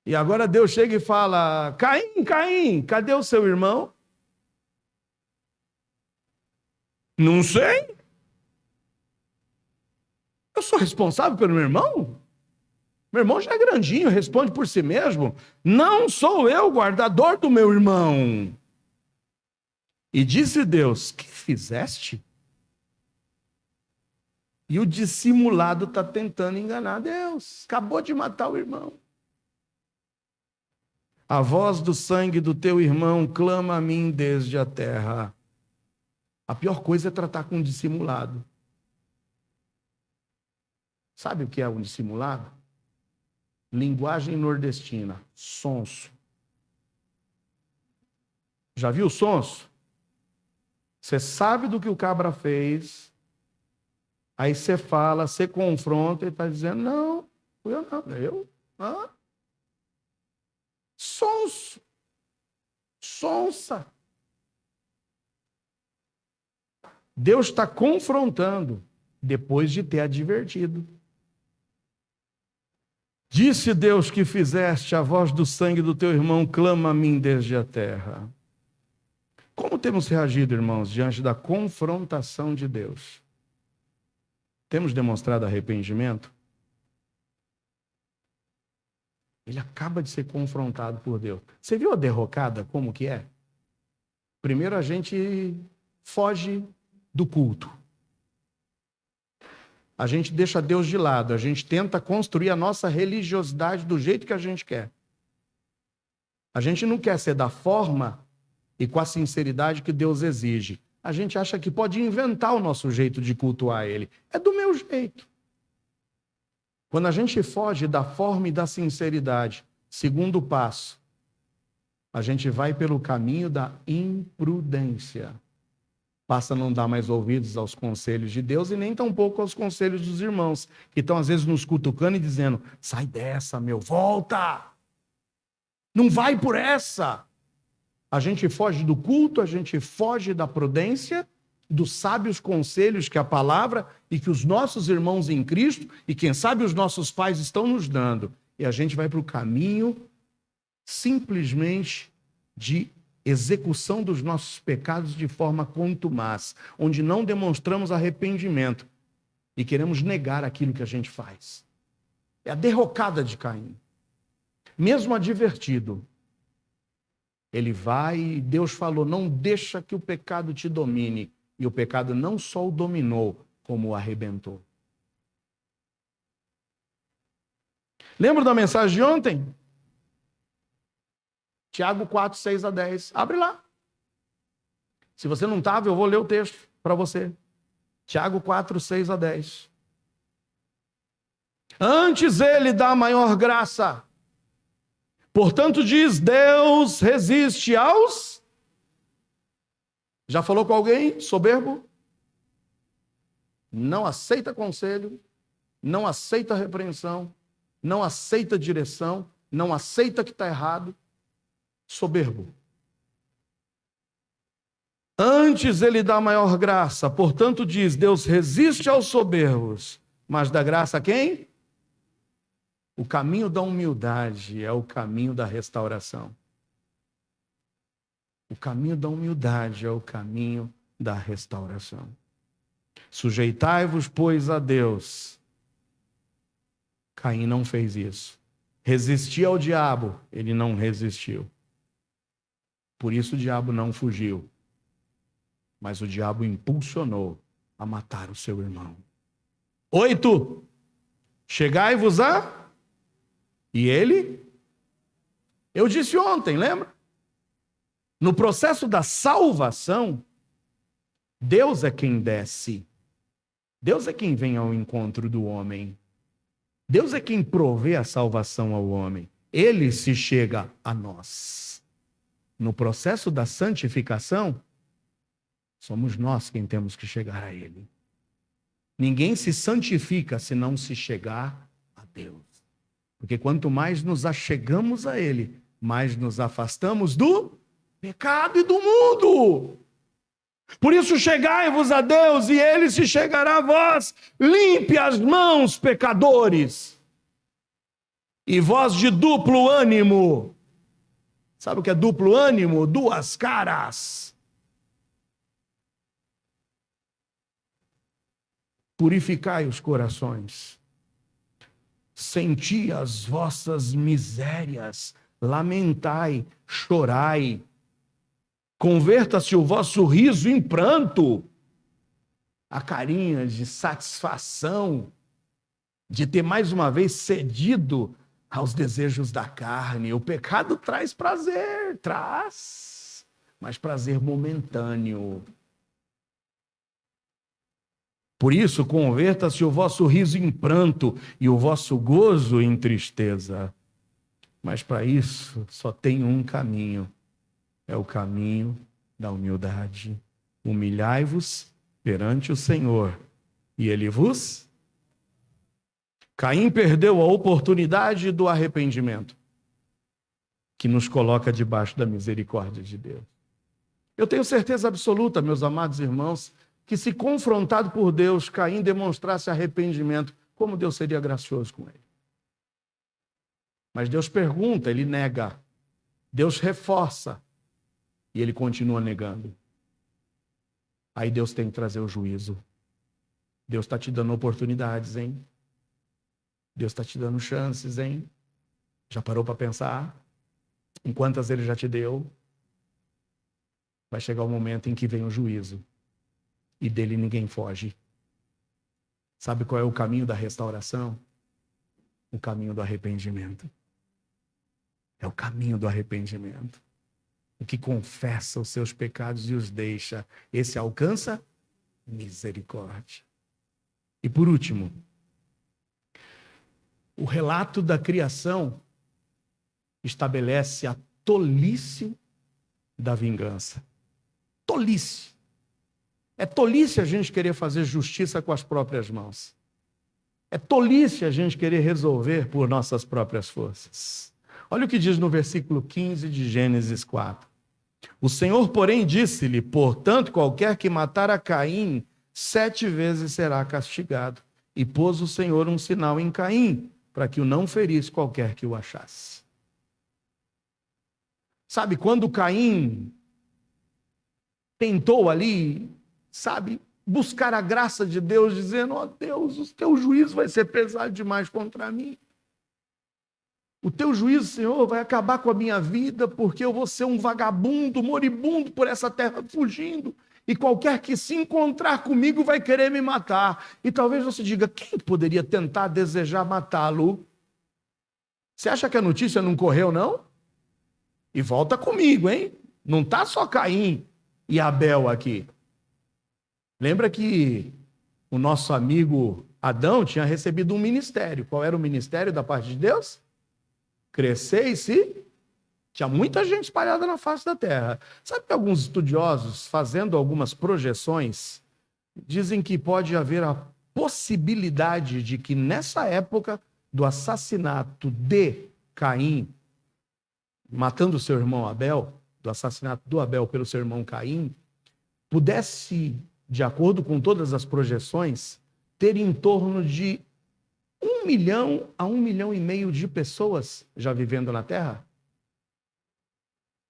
E agora Deus chega e fala: Caim, Caim, cadê o seu irmão? Não sei. Eu sou responsável pelo meu irmão? Meu irmão já é grandinho, responde por si mesmo. Não sou eu o guardador do meu irmão. E disse Deus: que fizeste? E o dissimulado está tentando enganar Deus. Acabou de matar o irmão. A voz do sangue do teu irmão clama a mim desde a terra. A pior coisa é tratar com um dissimulado. Sabe o que é um dissimulado? Linguagem nordestina, sonso. Já viu o sonso? Você sabe do que o cabra fez, aí você fala, você confronta e está dizendo, não, eu não, eu? Hã? Sonso. Sonsa. Deus está confrontando depois de ter advertido. Disse Deus que fizeste, a voz do sangue do teu irmão clama a mim desde a terra. Como temos reagido, irmãos, diante da confrontação de Deus? Temos demonstrado arrependimento? Ele acaba de ser confrontado por Deus. Você viu a derrocada, como que é? Primeiro a gente foge do culto. A gente deixa Deus de lado, a gente tenta construir a nossa religiosidade do jeito que a gente quer. A gente não quer ser da forma e com a sinceridade que Deus exige. A gente acha que pode inventar o nosso jeito de cultuar Ele. É do meu jeito. Quando a gente foge da forma e da sinceridade, segundo passo, a gente vai pelo caminho da imprudência. Passa a não dar mais ouvidos aos conselhos de Deus e nem tampouco aos conselhos dos irmãos, que estão às vezes nos cutucando e dizendo, sai dessa, meu, volta! Não vai por essa! A gente foge do culto, a gente foge da prudência, dos sábios conselhos que a palavra e que os nossos irmãos em Cristo e quem sabe os nossos pais estão nos dando. E a gente vai para o caminho simplesmente de execução dos nossos pecados de forma contumaz, onde não demonstramos arrependimento e queremos negar aquilo que a gente faz. É a derrocada de Caim. Mesmo advertido, ele vai, Deus falou, não deixa que o pecado te domine. E o pecado não só o dominou, como o arrebentou. Lembra da mensagem de ontem? Tiago 4, 6 a 10. Abre lá. Se você não estava, eu vou ler o texto para você. Tiago 4, 6 a 10. Antes ele dá maior graça. Portanto diz, Deus resiste aos... Já falou com alguém soberbo? Não aceita conselho, não aceita repreensão, não aceita direção, não aceita que está errado. Soberbo. Antes ele dá maior graça, portanto diz, Deus resiste aos soberbos, mas dá graça a quem? O caminho da humildade é o caminho da restauração. O caminho da humildade é o caminho da restauração. Sujeitai-vos, pois, a Deus. Caim não fez isso. Resistir ao diabo, ele não resistiu. Por isso o diabo não fugiu. Mas o diabo impulsionou a matar o seu irmão. 8. Chegai-vos a... E ele? Eu disse ontem, lembra? No processo da salvação, Deus é quem desce. Deus é quem vem ao encontro do homem. Deus é quem provê a salvação ao homem. Ele se chega a nós. No processo da santificação, somos nós quem temos que chegar a Ele. Ninguém se santifica se não se chegar a Deus. Porque quanto mais nos achegamos a Ele, mais nos afastamos do pecado e do mundo. Por isso chegai-vos a Deus e Ele se chegará a vós. Limpe as mãos, pecadores. E vós de duplo ânimo. Sabe o que é duplo ânimo? Duas caras. Purificai os corações. Senti as vossas misérias. Lamentai, chorai. Converta-se o vosso riso em pranto. A carinha de satisfação, de ter mais uma vez cedido aos desejos da carne. O pecado traz prazer, mas prazer momentâneo. Por isso, converta-se o vosso riso em pranto e o vosso gozo em tristeza. Mas para isso só tem um caminho. É o caminho da humildade. Humilhai-vos perante o Senhor e Ele vos... Caim perdeu a oportunidade do arrependimento, que nos coloca debaixo da misericórdia de Deus. Eu tenho certeza absoluta, meus amados irmãos, que se confrontado por Deus, Caim demonstrasse arrependimento, como Deus seria gracioso com ele. Mas Deus pergunta, ele nega. Deus reforça e ele continua negando. Aí Deus tem que trazer o juízo. Deus está te dando oportunidades, hein? Deus está te dando chances, hein? Já parou para pensar? Em quantas Ele já te deu? Vai chegar o momento em que vem o juízo. E dele ninguém foge. Sabe qual é o caminho da restauração? O caminho do arrependimento. É o caminho do arrependimento. O que confessa os seus pecados e os deixa, esse alcança misericórdia. E por último, o relato da criação estabelece a tolice da vingança. Tolice. É tolice a gente querer fazer justiça com as próprias mãos. É tolice a gente querer resolver por nossas próprias forças. Olha o que diz no versículo 15 de Gênesis 4. O Senhor, porém, disse-lhe: portanto, qualquer que matar a Caim, 7 vezes será castigado. E pôs o Senhor um sinal em Caim, para que o não ferisse qualquer que o achasse. Sabe, quando Caim tentou ali, sabe, buscar a graça de Deus, dizendo: ó Deus, o teu juízo vai ser pesado demais contra mim. O teu juízo, Senhor, vai acabar com a minha vida, porque eu vou ser um vagabundo, moribundo por essa terra, fugindo. E qualquer que se encontrar comigo vai querer me matar. E talvez você diga: quem poderia tentar desejar matá-lo? Você acha que a notícia não correu, não? E volta comigo, hein? Não está só Caim e Abel aqui. Lembra que o nosso amigo Adão tinha recebido um ministério. Qual era o ministério da parte de Deus? Crescer e se... Tinha muita gente espalhada na face da terra. Sabe que alguns estudiosos, fazendo algumas projeções, dizem que pode haver a possibilidade de que nessa época do assassinato de Caim, matando seu irmão Abel, do assassinato do Abel pelo seu irmão Caim, pudesse, de acordo com todas as projeções, ter em torno de 1 milhão a 1,5 milhão de pessoas já vivendo na terra.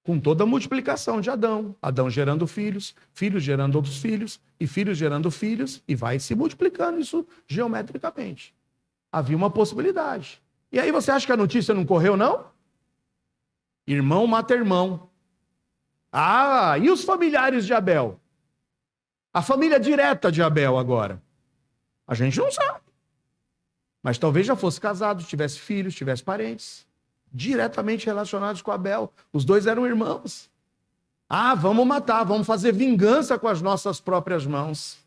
Com toda a multiplicação de Adão. Adão gerando filhos, filhos gerando outros filhos, e filhos gerando filhos, e vai se multiplicando isso geometricamente. Havia uma possibilidade. E aí você acha que a notícia não correu, não? Irmão mata irmão. Ah, e os familiares de Abel? A família direta de Abel agora? A gente não sabe. Mas talvez já fosse casado, tivesse filhos, tivesse parentes diretamente relacionados com Abel. Os dois eram irmãos. Ah, vamos matar, vamos fazer vingança com as nossas próprias mãos.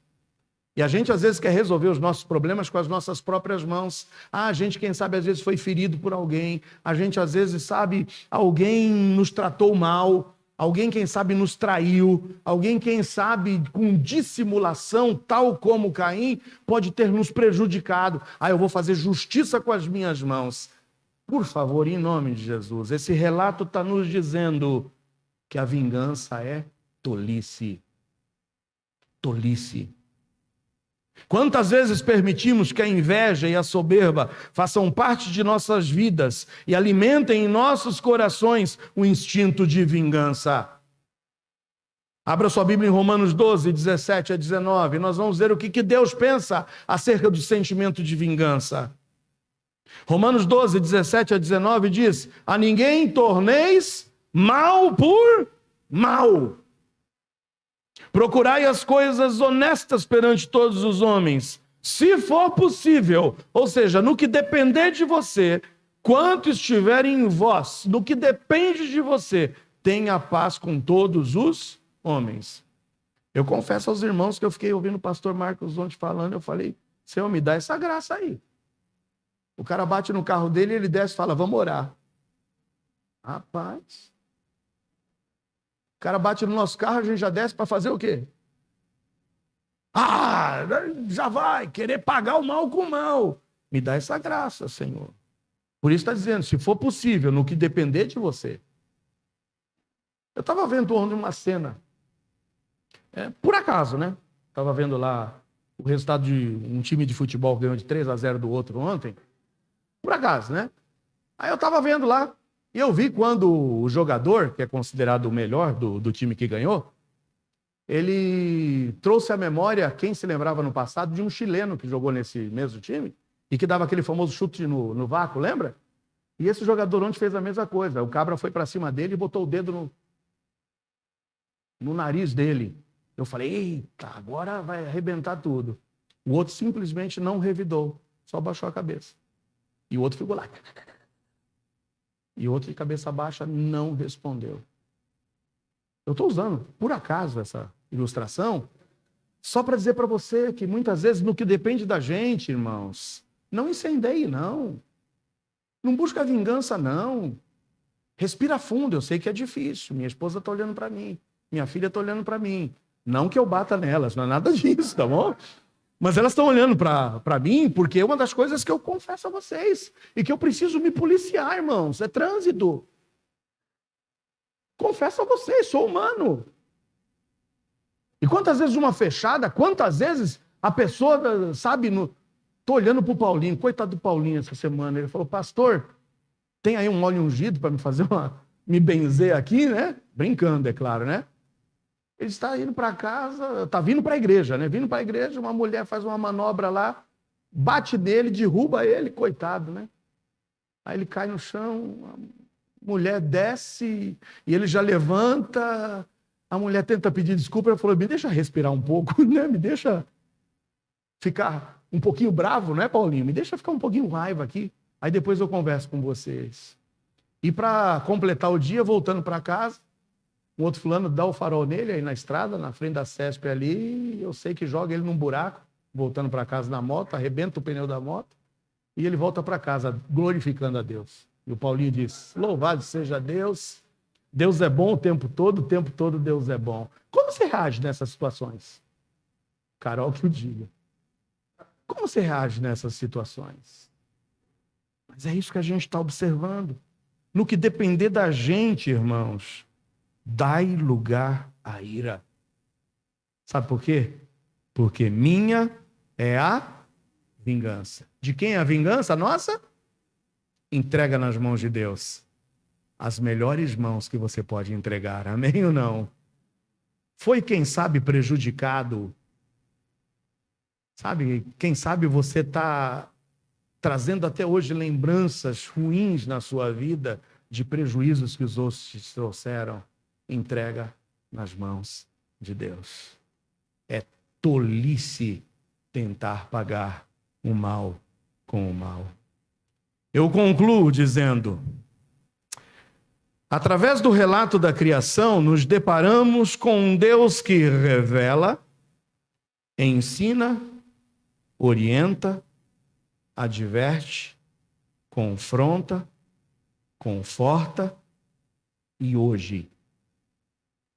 E a gente às vezes quer resolver os nossos problemas com as nossas próprias mãos. Ah, a gente, quem sabe, às vezes foi ferido por alguém. A gente, às vezes, sabe, alguém nos tratou mal. Alguém, quem sabe, nos traiu. Alguém, quem sabe, com dissimulação, tal como Caim, pode ter nos prejudicado. Ah, eu vou fazer justiça com as minhas mãos. Por favor, em nome de Jesus, esse relato está nos dizendo que a vingança é tolice. Tolice. Quantas vezes permitimos que a inveja e a soberba façam parte de nossas vidas e alimentem em nossos corações o instinto de vingança? Abra sua Bíblia em Romanos 12, 17 a 19. Nós vamos ver o que Deus pensa acerca do sentimento de vingança. Romanos 12, 17 a 19 diz: a ninguém torneis mal por mal. Procurai as coisas honestas perante todos os homens, se for possível, ou seja, no que depender de você, quanto estiver em vós, no que depende de você, tenha paz com todos os homens. Eu confesso aos irmãos que eu fiquei ouvindo o pastor Marcos ontem falando, eu falei, Senhor, me dá essa graça aí. O cara bate no carro dele, ele desce e fala, vamos orar. Rapaz. O cara bate no nosso carro, a gente já desce para fazer o quê? Ah, já vai, querer pagar o mal com o mal. Me dá essa graça, Senhor. Por isso está dizendo, se for possível, no que depender de você. Eu estava vendo ontem uma cena, por acaso, né? Estava vendo lá o resultado de um time de futebol que ganhou de 3-0 do outro ontem. Por acaso, né? Aí eu estava vendo lá, e eu vi quando o jogador, que é considerado o melhor do time que ganhou, ele trouxe à memória quem se lembrava no passado de um chileno que jogou nesse mesmo time e que dava aquele famoso chute no vácuo, lembra? E esse jogador ontem fez a mesma coisa. O cabra foi para cima dele e botou o dedo no nariz dele. Eu falei, eita, agora vai arrebentar tudo. O outro simplesmente não revidou, só baixou a cabeça. E o outro ficou lá. E o outro de cabeça baixa não respondeu. Eu estou usando, por acaso, essa ilustração, só para dizer para você que muitas vezes, no que depende da gente, irmãos, não incendeie, não. Não busca vingança, não. Respira fundo, eu sei que é difícil. Minha esposa está olhando para mim. Minha filha está olhando para mim. Não que eu bata nelas, não é nada disso, tá bom? Mas elas estão olhando para mim porque é uma das coisas que eu confesso a vocês e que eu preciso me policiar, irmãos. É trânsito. Confesso a vocês, sou humano. E quantas vezes uma fechada, quantas vezes a pessoa, sabe, estou olhando para o Paulinho, coitado do Paulinho essa semana, ele falou, pastor, tem aí um óleo ungido para me fazer me benzer aqui, né? Brincando, é claro, né? Ele está indo para casa, está vindo para a igreja, né? Vindo para a igreja, uma mulher faz uma manobra lá, bate nele, derruba ele, coitado, né? Aí ele cai no chão, a mulher desce e ele já levanta, a mulher tenta pedir desculpa, ela falou, me deixa respirar um pouco, né? Me deixa ficar um pouquinho bravo, né, Paulinho? Me deixa ficar um pouquinho raiva aqui, aí depois eu converso com vocês. E para completar o dia, voltando para casa, um outro fulano dá o farol nele aí na estrada, na frente da CESP ali, eu sei que joga ele num buraco, voltando para casa na moto, arrebenta o pneu da moto, e ele volta para casa glorificando a Deus. E o Paulinho diz, louvado seja Deus, Deus é bom o tempo todo Deus é bom. Como você reage nessas situações? Carol que o diga. Como você reage nessas situações? Mas é isso que a gente está observando. No que depender da gente, irmãos, dai lugar à ira. Sabe por quê? Porque minha é a vingança. De quem é a vingança? Nossa? Entrega nas mãos de Deus. As melhores mãos que você pode entregar. Amém ou não? Foi, quem sabe, prejudicado. Sabe, quem sabe você está trazendo até hoje lembranças ruins na sua vida de prejuízos que os outros te trouxeram. Entrega nas mãos de Deus. É tolice tentar pagar o mal com o mal. Eu concluo dizendo, através do relato da criação, nos deparamos com um Deus que revela, ensina, orienta, adverte, confronta, conforta e hoje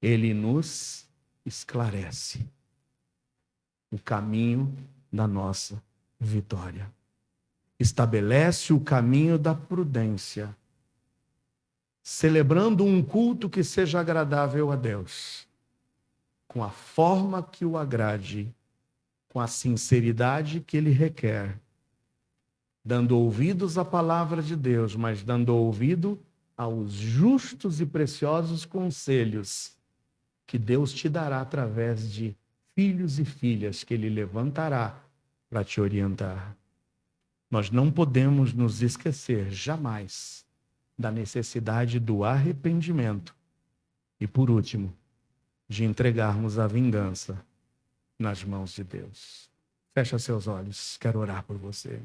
Ele nos esclarece o caminho da nossa vitória. Estabelece o caminho da prudência, celebrando um culto que seja agradável a Deus, com a forma que o agrade, com a sinceridade que Ele requer, dando ouvidos à palavra de Deus, mas dando ouvido aos justos e preciosos conselhos que Deus te dará através de filhos e filhas que Ele levantará para te orientar. Nós não podemos nos esquecer jamais da necessidade do arrependimento e, por último, de entregarmos a vingança nas mãos de Deus. Fecha seus olhos, quero orar por você.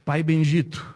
Pai bendito,